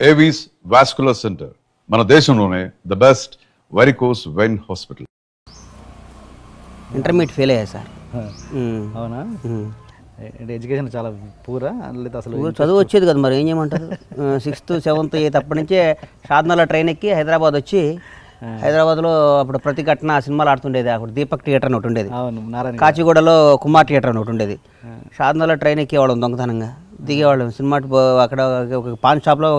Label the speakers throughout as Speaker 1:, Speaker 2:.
Speaker 1: Avis vascular centre మన దేశంలోనే the best varicose vein hospital.
Speaker 2: Intermediate fail అయ్యా sir.
Speaker 3: అవునా? అంటే ఎడ్యుకేషన్ చాలా పూరా లేదా అసలు
Speaker 2: చదువు వచ్చేది కదా, మరి ఏం చేయమంటారు. 6th 7th 8th అప్పటి నుంచే షాద్నగర్లో ట్రైన్ ఎక్కి హైదరాబాద్ వచ్చి, హైదరాబాద్లో అప్పుడు ప్రతి ఘటన సినిమాలు ఆడుతుండేది. అప్పుడు దీపక్ థియేటర్ అని ఒకటి ఉండేది, కాచిగూడలో కుమార్ థియేటర్ అని ఒకటి ఉండేది. షాద్నగర్లో ట్రైన్ ఎక్కేవాళ్ళం దొంగతనంగా, దిగేవాళ్ళం. సినిమా అక్కడ ఒక పాన్ షాప్లో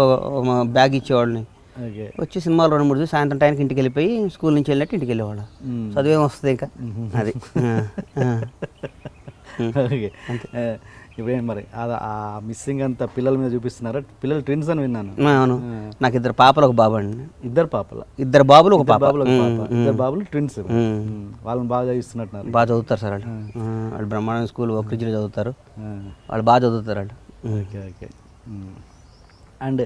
Speaker 2: బ్యాగ్ ఇచ్చేవాళ్ళని. వచ్చి సినిమాలు 2-3 చూసి సాయంత్రం టైంకి ఇంటికి వెళ్ళిపోయి స్కూల్ నుంచి వెళ్ళినట్టు ఇంటికి వెళ్ళేవాళ్ళం. చదువేం వస్తుంది ఇంకా అది.
Speaker 3: ఇప్పుడేం మరి ఆ మిస్సింగ్ అంతా పిల్లల మీద చూపిస్తున్నారా? పిల్లలు ట్విన్స్ అని విన్నాను.
Speaker 2: అవును, నాకు 2 పాపలు 1 బాబు అండి.
Speaker 3: 2 పాపలు,
Speaker 2: 2 బాబులు 1 పాప.
Speaker 3: 2 బాబులు ట్విన్స్. వాళ్ళని బాగా చదివిస్తున్నట్టున్నారు.
Speaker 2: బాగా చదువుతారు సార్ వాళ్ళు. వాళ్ళు బ్రహ్మాండ స్కూల్ ఒక్కరిజిలో చదువుతారు. వాళ్ళు బాగా చదువుతారు వాళ్ళు.
Speaker 3: Okay okay. అండ్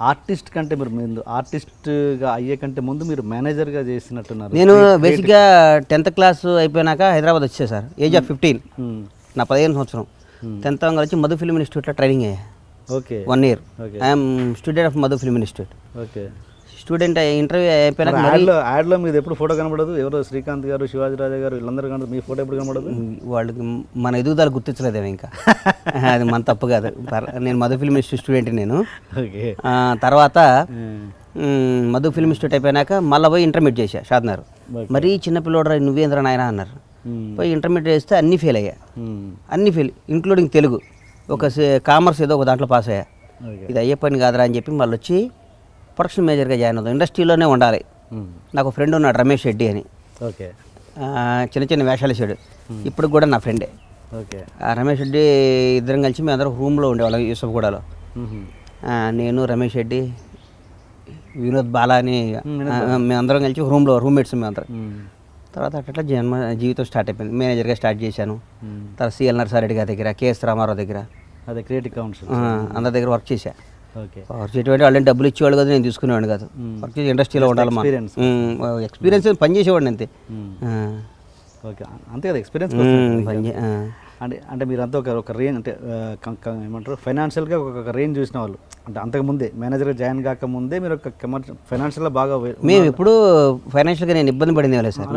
Speaker 3: ఆర్టిస్ట్ కంటే మీరు ఆర్టిస్ట్గా అయ్యే కంటే ముందు మీరు మేనేజర్గా చేసినట్టున్నారు.
Speaker 2: నేను బేసిక్గా 10th క్లాస్ అయిపోయినాక హైదరాబాద్ వచ్చే సార్. ఏజ్ ఆఫ్ 15, నా 15 సంవత్సరం. 10th వచ్చి మధు ఫిల్మ్ ఇన్స్టిట్యూట్లో ట్రైనింగ్ అయ్యా.
Speaker 3: Okay.
Speaker 2: 1 year. I'm student of Madhu film institute.
Speaker 3: Okay.
Speaker 2: Student interview అయిపోయినాక
Speaker 3: యాడ్లో మీది ఎప్పుడు ఫోటో కనబడదు. ఎవరో శ్రీకాంత్ గారు, శివాజీ రాజా గారు వీళ్ళందరూ కనబడదు, మీ ఫోటో ఎప్పుడు కనబడదు?
Speaker 2: వాళ్ళకి మన ఎదుగుదల గుర్తించలేదేమో ఇంకా. అది మన తప్పు కాదు. నేను మధు ఫిల్మ్ ఇన్స్టిట్యూట్ స్టూడెంట్ నేను. తర్వాత మధు ఫిల్మ్ ఇన్స్టిట్యూట్ అయిపోయినాక మళ్ళీ పోయి ఇంటర్మీడియట్ చేశా షాద్నగర్. మరీ చిన్నపిల్లోడరా నువ్వేంద్ర నాయన అన్నారు. పోయి ఇంటర్మీడియట్ చేస్తే అన్నీ ఫెయిల్ అయ్యా. అన్నీ ఫెయిల్, ఇంక్లూడింగ్ తెలుగు. ఒక కామర్స్ ఏదో ఒక దాంట్లో పాస్ అయ్యా. ఇది అయ్యే పని కాదురా అని చెప్పి మళ్ళీ వచ్చి ప్రొడక్షన్ మేనేజర్గా జాయిన్ అవుతాం. ఇండస్ట్రీలోనే ఉండాలి. నాకు ఫ్రెండ్ ఉన్నాడు రమేష్ రెడ్డి అని.
Speaker 3: ఓకే.
Speaker 2: చిన్న చిన్న వేషాలు వేసాడు. ఇప్పుడు కూడా నా ఫ్రెండే.
Speaker 3: ఓకే.
Speaker 2: రమేష్ రెడ్డి ఇద్దరం కలిసి మేము అందరం రూమ్లో ఉండేవాళ్ళం యూసఫ్గూడలో. నేను రమేష్ రెడ్డి, వినోద్ బాలా అని మేమందరం కలిసి రూమ్లో రూమ్మేట్స్ మేమందరం. తర్వాత అట్లా జీవితం స్టార్ట్ అయిపోయింది. మేనేజర్గా స్టార్ట్ చేశాను. తర్వాత సిఎల్ నర్సారెడ్డి గారి దగ్గర, కేఎస్ రామారావు దగ్గర,
Speaker 3: అదే క్రియేటివ్ కౌన్సిల్
Speaker 2: అందరి దగ్గర వర్క్ చేశా.
Speaker 3: ఓకే.
Speaker 2: వర్క్ చేయటువంటి వాళ్ళని డబ్బులు ఇచ్చేవాళ్ళు కదా, నేను తీసుకునేవాడిని కాదు. వర్క్ చేసి ఇండస్ట్రీలో ఉండాలి. ఎక్స్పీరియన్స్ పని చేసేవాడిని అంతే.
Speaker 3: ఓకే, అంతే కదా ఎక్స్పీరియన్స్. అంటే మీరంతా ఒక రేంజ్, అంటే ఏమంటారు, ఫైనాన్షియల్గా ఒక రేంజ్ చూసిన వాళ్ళు. అంటే అంతకుముందే మేనేజర్గా జాయిన్ కాకముందే మీరు ఒక కమర్షియల్ ఫైనాన్షియల్గా బాగా.
Speaker 2: మేము ఎప్పుడు ఫైనాన్షియల్గా నేను ఇబ్బంది పడింది లేదు సార్.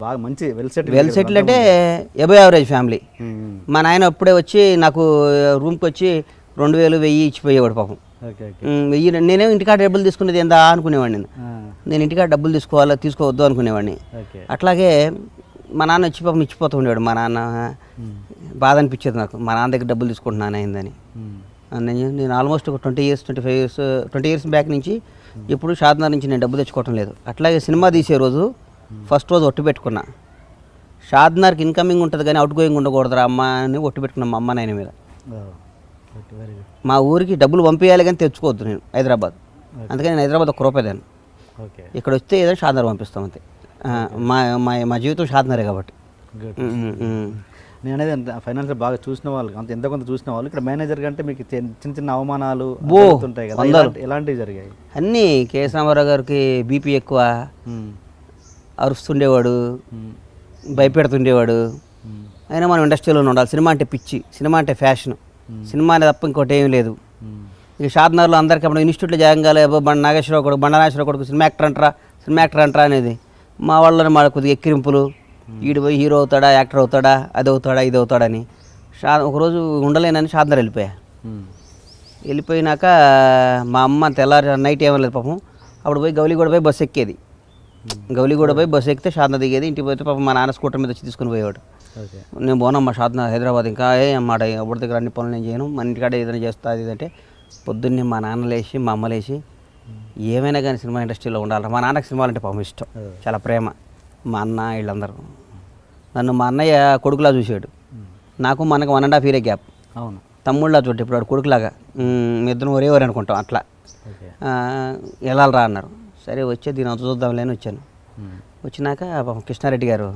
Speaker 3: బాగా మంచి వెల్
Speaker 2: సెటిల్ అంటే ఎబో యావరేజ్ ఫ్యామిలీ. మా నాయన అప్పుడే వచ్చి నాకు రూమ్కి వచ్చి 2000 1000 ఇచ్చిపోయేవాడు పాపం. 1000 నేనే ఇంటికాడ డబ్బులు తీసుకునేది ఏందా అనుకునేవాడిని. నేను ఇంటికాడ డబ్బులు తీసుకోవద్దు అనుకునేవాడిని. అట్లాగే మా నాన్న వచ్చి పాపం ఇచ్చిపోతూ ఉండేవాడు. మా నాన్న బాధ అనిపించేది నాకు, మా నాన్న దగ్గర డబ్బులు తీసుకుంటున్నాను అయిందని. నేను ఆల్మోస్ట్ ఒక 20 years బ్యాక్ నుంచి ఇప్పుడు షాద్నగర్ నుంచి నేను డబ్బు తెచ్చుకోవటం లేదు. అట్లాగే సినిమా తీసే రోజు ఫస్ట్ రోజు ఒట్టు పెట్టుకున్నా, షాద్నగర్కి ఇన్కమింగ్ ఉంటుంది కానీ అవుట్ గోయింగ్ ఉండకూడదురా అమ్మ అని ఒట్టు పెట్టుకున్నా మా అమ్మ నాయన మీద. మా ఊరికి డబ్బులు పంపించాలి కానీ తెచ్చుకోవద్దు నేను హైదరాబాద్. అందుకని నేను హైదరాబాద్ 1 రూపాయి దాన్ని. ఇక్కడ వస్తే ఏదైనా షాద్నగర్ పంపిస్తాం అంతే. మా జీవితం షాద్నగరే కాబట్టి.
Speaker 3: నేను అనేది ఫైనాన్షియల్ బాగా చూసిన వాళ్ళు, అంత ఎంత కొంత చూసిన వాళ్ళు, ఇక్కడ మేనేజర్ కంటే మీకు చిన్న చిన్న అవమానాలు ఉంటాయి కదా, ఎలాంటివి జరిగాయి?
Speaker 2: అన్నీ. కేఎస్ రామారావు గారికి బీపీ ఎక్కువ, అరుస్తుండేవాడు, భయపెడుతుండేవాడు. అయినా మనం ఇండస్ట్రీలోనే ఉండాలి. సినిమా అంటే పిచ్చి, సినిమా అంటే ఫ్యాషన్, సినిమా అనేది తప్ప ఇంకోటి ఏమీ లేదు. ఇక షాద్నగర్లో అందరికీ అప్పుడు ఇన్స్టిట్యూట్లో జాయిన్ కాలే, నాగేశ్వరరావు కొడుకు, నాగేశ్వరరావు కొడుకు సినిమా యాక్టర్ అంటారా అనేది మా వాళ్ళని మా కొద్దిగా ఎక్కిరింపులు. ఈడు పోయి హీరో అవుతాడా, యాక్టర్ అవుతాడా, అది అవుతాడా, ఇది అవుతాడని. ఒకరోజు ఉండలేనని షాద్నగర్ వెళ్ళిపోయినాక మా అమ్మ తెల్లారి నైట్ ఏమలేదు పాపం. అప్పుడు పోయి గౌలిగూడ పోయి బస్సు ఎక్కేది. గౌలిగూడ పోయి బస్సు ఎక్కితే షాద్నగర్ దిగేది. ఇంటికి పోతే పాపం మా నాన్న స్కూటర్ మీద వచ్చి తీసుకుని పోయేవాడు. నేను పోనమ్మా షాద్నగర్ హైదరాబాద్, ఇంకా అమ్మాట ఎవరి దగ్గర అన్ని పనులు నేను చేయను, మన ఇంటికాడ ఏదైనా చేస్తా అది ఇదంటే. పొద్దున్నే మా నాన్న లేచి మా అమ్మ లేచి ఏమైనా కానీ సినిమా ఇండస్ట్రీలో ఉండాలి. మా నాన్నకి సినిమాలు అంటే పాపం ఇష్టం, చాలా ప్రేమ. మా అన్న వీళ్ళందరూ నన్ను మా అన్నయ్య కొడుకులా చూసాడు. నాకు మా అన్నకు 1.5 year గ్యాప్.
Speaker 3: అవును,
Speaker 2: తమ్ముళ్ళ చూడ ఇప్పుడు వాడు కొడుకులాగా. మీ ఇద్దరం ఒరేవారు అనుకుంటాం అట్లా. వెళ్ళాలరా అన్నారు. సరే వచ్చే దీని అంత చూద్దాంలే అని వచ్చాను. వచ్చినాక కృష్ణారెడ్డి గారు,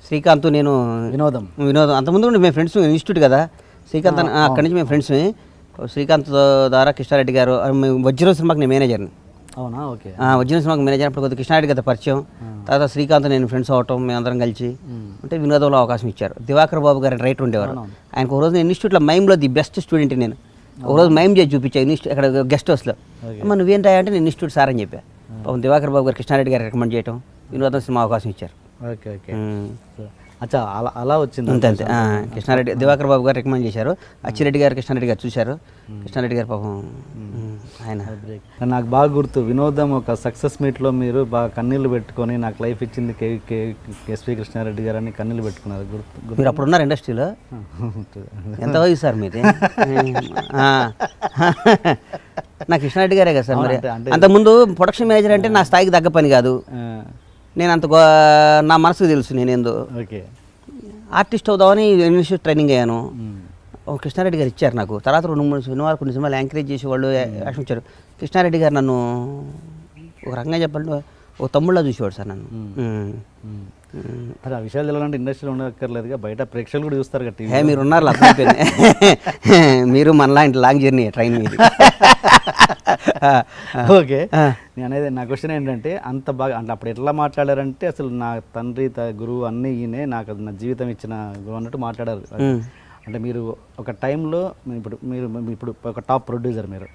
Speaker 2: శ్రీకాంత్, నేను వినోదం అంతకుముందు మేము ఫ్రెండ్స్, ఇన్స్టిట్యూట్ కదా శ్రీకాంత్, అక్కడి నుంచి మేము ఫ్రెండ్స్. శ్రీకాంత్ ద్వారా కృష్ణారెడ్డి గారు, వజ్రం సినిమాకి నేను మేనేజర్ని.
Speaker 3: అవునా? ఓకే.
Speaker 2: వజ్రం సినిమాకి మేనేజర్ అప్పుడు కొద్దిగా కృష్ణారెడ్డి గారి పరిచయం. తర్వాత శ్రీకాంత్ నేను ఫ్రెండ్స్ అవటం, మేమందరం కలిసి అంటే వినోదంలో అవకాశం ఇచ్చారు. దివాకర్ బాబు గారు రైటర్ ఉండేవారు. ఆయనకు ఒక రోజు నేను ఇన్స్టిట్యూట్లో మైమ్లో ది బెస్ట్ స్టూడెంట్ నేను. ఒకరోజు మైమ్ చేసి చూపించా ఇక్కడ గెస్ట్ హౌస్లో. అమ్మ నువ్వేంటా అంటే నేను ఇన్స్టిట్యూట్ సార్ అని చెప్పా. దివాకర్ బాబు గారు కృష్ణారెడ్డి గారు రికమెండ్ చేయడం, వినోదం సినిమా అవకాశం ఇచ్చారు.
Speaker 3: Okay okay. అచ్చా అలా వచ్చింది.
Speaker 2: అంతే అంతే. కృష్ణారెడ్డి దివాకర్ బాబు గారు రికమెండ్ చేశారు. అచ్చిరెడ్డి గారు కృష్ణారెడ్డి గారు చూశారు. కృష్ణారెడ్డి గారు పాపం ఆయన.
Speaker 3: నాకు బాగా గుర్తు వినోదం ఒక సక్సెస్ మీట్లో మీరు బాగా కన్నీళ్ళు పెట్టుకొని నాకు లైఫ్ ఇచ్చింది ఎస్వి కృష్ణారెడ్డి గారు అని కన్నీళ్ళు పెట్టుకున్నారు. గుర్తు
Speaker 2: మీరు అప్పుడు ఉన్నారు ఇండస్ట్రీలో? ఎంత వయసు సార్ మీది? నా కృష్ణారెడ్డి గారే కదా సార్. మరి అంతకుముందు ప్రొడక్షన్ మేనేజర్ అంటే నా స్థాయికి తగ్గ పని కాదు. నేను అంత నా మనసుకు తెలుసు నేనేందో.
Speaker 3: ఓకే.
Speaker 2: ఆర్టిస్ట్ అవుదామని ఇన్స్టిట్యూట్ ట్రైనింగ్ అయ్యాను. కృష్ణారెడ్డి గారు ఇచ్చారు నాకు. తర్వాత 2-3 సినిమాలు కొన్ని సినిమాలు యాంకరేజ్ చేసి వాళ్ళు యాక్షన్ ఇచ్చారు. కృష్ణారెడ్డి గారు నన్ను ఒక రకంగా చెప్పాలంటే ఒక తమ్ముళ్ళ చూసేవాడు సార్ నన్ను.
Speaker 3: మరి ఆ విషయాలు తెలాలంటే ఇండస్ట్రీలో ఉండక్కర్లేదుగా, బయట ప్రేక్షకులు కూడా చూస్తారు కదా.
Speaker 2: హే మీరు ఉన్నారు అర్థమైపోయింది. మీరు మనలాంటి లాంగ్ జర్నీ ట్రైన్ మీది.
Speaker 3: ఓకే. నేను అనేది నా క్వశ్చన్ ఏంటంటే అంత బాగా అంటే అప్పుడు ఎట్లా మాట్లాడారంటే అసలు నా తండ్రి గురువు అన్నీ ఈయనే నాకు నా జీవితం ఇచ్చిన గురువు అన్నట్టు మాట్లాడారు. అంటే మీరు ఒక టైంలో ఇప్పుడు ఒక టాప్ ప్రొడ్యూసర్ మీరు,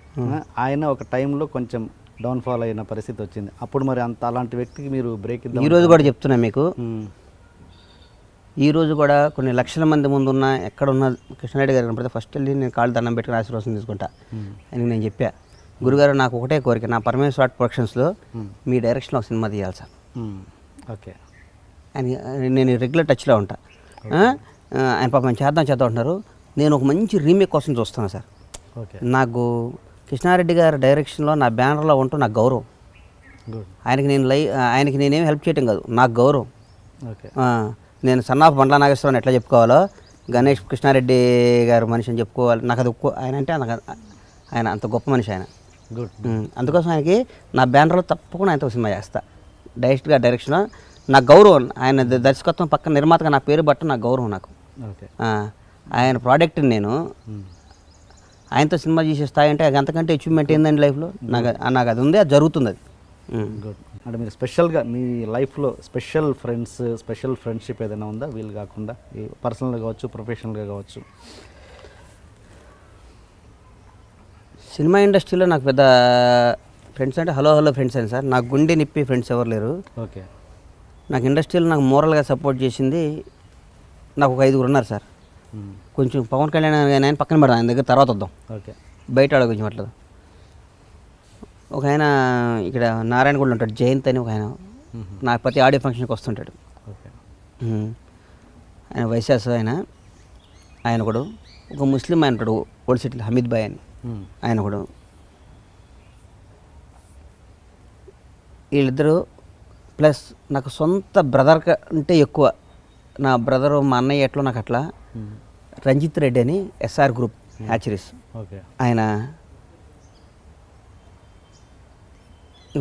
Speaker 3: ఆయన ఒక టైంలో కొంచెం డౌన్ఫాల్ అయిన పరిస్థితి వచ్చింది. అప్పుడు మరి అలాంటి వ్యక్తికి మీరు బ్రేక్ ఇద్దాం.
Speaker 2: ఈరోజు కూడా చెప్తున్నా మీకు, ఈరోజు కూడా కొన్ని లక్షల మంది ముందు ఉన్న ఎక్కడున్న కృష్ణారెడ్డి గారు కనపడితే ఫస్ట్ వెళ్ళి నేను కాళ్ళు దండం పెట్టుకుని ఆశీర్వాదం తీసుకుంటా అని నేను చెప్పా. గురుగారు నాకు ఒకటే కోరిక, నా పరమేశ్వర ఆర్ట్ ప్రొడక్షన్స్లో మీ డైరెక్షన్లో ఒక సినిమా తీయాలి సార్.
Speaker 3: ఓకే.
Speaker 2: అని నేను రెగ్యులర్ టచ్లో ఉంటా. ఆయన పాపం చేద్దాం అంటున్నారు. నేను ఒక మంచి రీమేక్ కోసం చూస్తున్నాను సార్.
Speaker 3: ఓకే.
Speaker 2: నాకు కృష్ణారెడ్డి గారి డైరెక్షన్లో నా బ్యానర్లో ఉంటూ నాకు గౌరవం. ఆయనకి నేనేం హెల్ప్ చేయటం కాదు, నాకు గౌరవం.
Speaker 3: ఓకే.
Speaker 2: నేను సన్నాఫ్ బండ్ల నాగేశ్వరరావు ఎట్లా చెప్పుకోవాలో గణేష్ కృష్ణారెడ్డి గారు మనిషి అని చెప్పుకోవాలి. నాకు అది ఆయన అంటే ఆయన అంత గొప్ప మనిషి ఆయన.
Speaker 3: గుడ్.
Speaker 2: అందుకోసం ఆయనకి నా బ్యానర్లో తప్పకుండా ఆయనతో సినిమా చేస్తా. డైరెక్ట్గా డైరెక్షన్ నాకు గౌరవం. ఆయన దర్శకత్వం పక్కన నిర్మాతగా నా పేరు బట్ట నాకు గౌరవం నాకు.
Speaker 3: ఓకే.
Speaker 2: ఆయన ప్రోడక్ట్ని నేను ఆయనతో సినిమా చేసే స్థాయి అంటే అంతకంటే అచీవ్మెంట్ ఏందండి లైఫ్లో. నాకు అది ఉంది, అది జరుగుతుంది. అది
Speaker 3: గుడ్. అంటే మీరు స్పెషల్గా మీ లైఫ్లో స్పెషల్ ఫ్రెండ్స్, స్పెషల్ ఫ్రెండ్షిప్ ఏదైనా ఉందా వీళ్ళు కాకుండా? పర్సనల్గా కావచ్చు, ప్రొఫెషనల్గా కావచ్చు.
Speaker 2: సినిమా ఇండస్ట్రీలో నాకు పెద్ద ఫ్రెండ్స్ అంటే హలో ఫ్రెండ్స్ అని సార్. నాకు గుండె నిప్పి ఫ్రెండ్స్ ఎవరు లేరు.
Speaker 3: ఓకే.
Speaker 2: నాకు ఇండస్ట్రీలో నాకు మోరల్గా సపోర్ట్ చేసింది నాకు ఒక 5 ఉన్నారు సార్. కొంచెం పవన్ కళ్యాణ్ ఆయన పక్కన పెడదాం, ఆయన దగ్గర తర్వాత వద్దాం.
Speaker 3: ఓకే.
Speaker 2: బయట ఆడ కొంచెం అట్లా. ఒక ఆయన ఇక్కడ నారాయణగూడలో ఉంటాడు, జయంత్ అని ఒక ఆయన. నాకు ప్రతి ఆడియో ఫంక్షన్కి వస్తుంటాడు.
Speaker 3: ఓకే.
Speaker 2: ఆయన వైశాస్ ఆయన కూడా. ఒక ముస్లిం ఆయన ఉంటాడు ఓల్డ్ సిటీలో, హమీద్ భాయ్ అని, ఆయన కూడా. వీళ్ళిద్దరూ ప్లస్ నాకు సొంత బ్రదర్ అంటే ఎక్కువ. నా బ్రదరు మా అన్నయ్య ఎట్లో నాకు అట్లా. రంజిత్ రెడ్డి అని ఎస్ఆర్ గ్రూప్ హ్యాచరీస్.
Speaker 3: ఓకే.
Speaker 2: ఆయన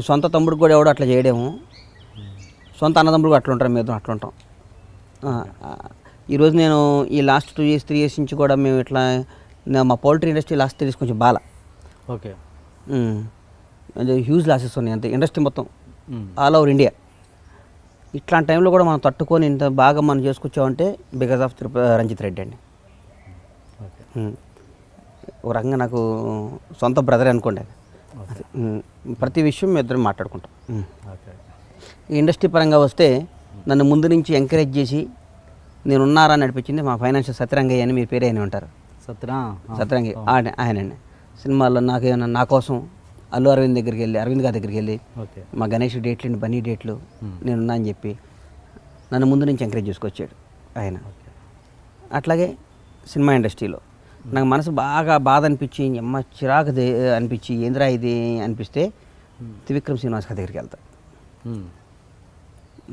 Speaker 2: సొంత తమ్ముడికి కూడా ఎవడో అట్లా చేయడము, సొంత అన్నదమ్ముడు కూడా అట్లా ఉంటారు, మేము అట్లా ఉంటాం. ఈరోజు నేను ఈ లాస్ట్ 2 years 3 years నుంచి కూడా మేము ఇట్లా మా పౌల్ట్రీ ఇండస్ట్రీ లాస్ట్ 3 years కొంచెం బాగా.
Speaker 3: ఓకే.
Speaker 2: హ్యూజ్ లాసెస్ ఉన్నాయి అంతే ఇండస్ట్రీ మొత్తం ఆల్ ఓవర్ ఇండియా. ఇట్లాంటి టైంలో కూడా మనం తట్టుకొని ఇంత బాగా మనం చేసుకొచ్చామంటే బికాస్ ఆఫ్ రంజిత్ రెడ్డి అండి. ఒక రకంగా నాకు సొంత బ్రదర్ అనుకోండి. ప్రతి విషయం మేము ఇద్దరం మాట్లాడుకుంటాం. ఈ ఇండస్ట్రీ పరంగా వస్తే నన్ను ముందు నుంచి ఎంకరేజ్ చేసి నేను ఉన్నారా నడిపించింది మా ఫైనాన్షియల్ సత్యరంగయ్య అని మీరు పేరు అయిన ఉంటారు. సత్యరంగయ్య ఆయనండి. సినిమాల్లో నాకేమన్నా నా కోసం అల్లు అరవింద్ దగ్గరికి వెళ్ళి, అరవింద్ గారి దగ్గరికి వెళ్ళి మా గణేష్ డేట్లు బన్నీ డేట్లు నేనున్నా అని చెప్పి నన్ను ముందు నుంచి ఎంకరేజ్ చేసుకొచ్చాడు ఆయన. అట్లాగే సినిమా ఇండస్ట్రీలో నాకు మనసు బాగా బాధ అనిపించి అమ్మ చిరాకు అనిపించి ఏంద్రా ఇది అనిపిస్తే త్రివిక్రమ్ శ్రీనివాస్ గారి దగ్గరికి వెళ్తా.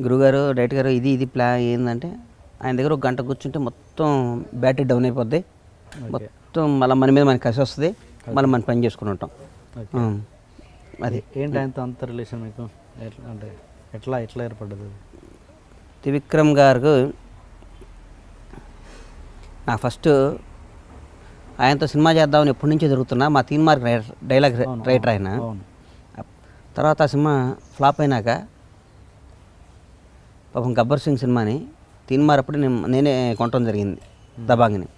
Speaker 2: గురుగారు డైరెక్టర్ గారు ఇది ప్లాన్ ఏంటంటే ఆయన దగ్గర 1 గంట కూర్చుంటే మొత్తం బ్యాటరీ డౌన్ అయిపోద్ది, మొత్తం మళ్ళీ మన మీద మనకి కసి వస్తుంది, మళ్ళీ మనం పని చేసుకుని ఉంటాం.
Speaker 3: అది ఏంటి ఆయనతో అంత రిలేషన్ మీకు? అంటే ఎట్లా ఏర్పడ్డది?
Speaker 2: త్రివిక్రమ్ గారు నాకు ఫస్ట్ ఆయనతో సినిమా చేద్దామని ఎప్పటి నుంచో జరుగుతున్నా. మా తీన్మార్క్ డైలాగ్ రైటర్ ఆయన. తర్వాత ఆ సినిమా ఫ్లాప్ అయినాక పాపం గబ్బర్ సింగ్ సినిమాని తీన్మార్ అప్పుడు నేనే కొనటం జరిగింది దబాంగ్ని.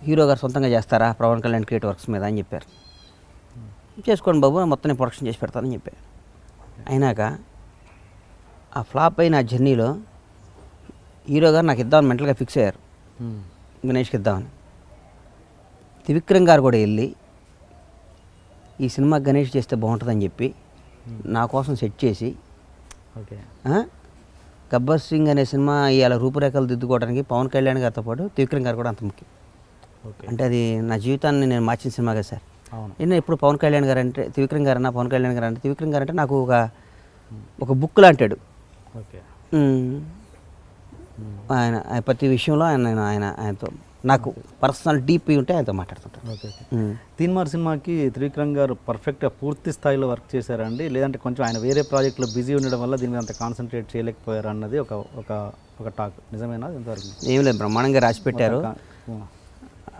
Speaker 2: హీరో గారు సొంతంగా చేస్తారా పవన్ కళ్యాణ్ క్రియేటివ్ వర్క్స్ మీద అని చెప్పారు. చేసుకోండి బాబు, మొత్తం నేను ప్రొడక్షన్ చేసి పెడతానని చెప్పారు. అయినాక ఆ ఫ్లాప్ అయిన ఆ జర్నీలో హీరో గారు నాకు ఇద్దామని మెంటల్గా ఫిక్స్ అయ్యారు, గణేష్కి ఇద్దామని. త్రివిక్రమ్ గారు కూడా వెళ్ళి ఈ సినిమా గణేష్ చేస్తే బాగుంటుందని చెప్పి నా కోసం సెట్ చేసి
Speaker 3: ఓకే.
Speaker 2: గబ్బర్ సింగ్ అనే సినిమా ఇవాళ రూపురేఖలు దిద్దుకోవడానికి పవన్ కళ్యాణ్ గారితో పాటు త్రివిక్రమ్ గారు కూడా అంత ముఖ్యం.
Speaker 3: ఓకే.
Speaker 2: అంటే అది నా జీవితాన్ని నేను మార్చిన సినిమా కదా సార్.
Speaker 3: అవును.
Speaker 2: నేను ఎప్పుడు పవన్ కళ్యాణ్ గారు అంటే త్రివిక్రమ్ గారు అన్న, పవన్ కళ్యాణ్ గారు అంటే త్రివిక్రమ్ గారు అంటే నాకు ఒక బుక్ లాంటాడు.
Speaker 3: ఓకే.
Speaker 2: ఆయన ప్రతి విషయంలో ఆయనతో నాకు పర్సనల్ డీప్ ఉంటే ఆయనతో మాట్లాడుతుంటాను.
Speaker 3: ఓకే. తీన్మార్ సినిమాకి త్రివిక్రమ్ గారు పర్ఫెక్ట్గా పూర్తి స్థాయిలో వర్క్ చేశారండి, లేదంటే కొంచెం ఆయన వేరే ప్రాజెక్ట్లో బిజీ ఉండడం వల్ల దీని మీద అంత కాన్సన్ట్రేట్ చేయలేకపోయారు అన్నది ఒక టాక్. నిజమేనా ఇంతవరకు?
Speaker 2: ఏం లేదు, బ్రహ్మాండంగా రాసి పెట్టారు.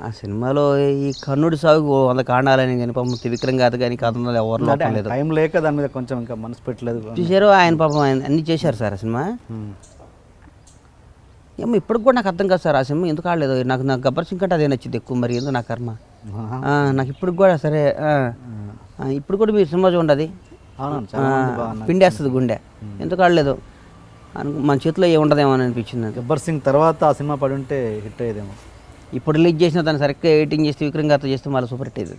Speaker 2: ఆ సినిమాలో ఈ కర్ణుడి సాగు 100 కాండాలని కానీ పాపం త్రివిక్రమ్ గారు కానీ కథలు ఎవరు లేదు,
Speaker 3: టైం లేక దాని మీద కొంచెం ఇంకా మనసు పెట్టలేదు.
Speaker 2: చూసారు ఆయన పాపం ఆయన అన్నీ చేశారు సార్ ఆ సినిమా. ఏమో ఇప్పటికి కూడా నాకు అర్థం కాదు సార్ ఆ సినిమా ఎందుకు ఆడలేదు. నాకు గబ్బర్ సింగ్ అంటే అదే నచ్చింది ఎక్కువ, మరి ఎందుకు నా కర్మ. నాకు ఇప్పటికి కూడా సరే ఇప్పుడు కూడా మీరు సినిమా చూడండి, పిండేస్తుంది గుండె, ఎందుకు ఆడలేదు మన చేతిలో ఏముండదేమో అని అనిపించింది.
Speaker 3: గబ్బర్ సింగ్ తర్వాత ఆ సినిమా పడి ఉంటే హిట్ అయ్యేదేమో.
Speaker 2: ఇప్పుడు రిలీజ్ చేసిన దాన్ని సరిగ్గా ఎడిటింగ్ చేస్తే విక్రమ్ గారితో చేస్తే మళ్ళీ సూపర్ హిట్ అయ్యేది.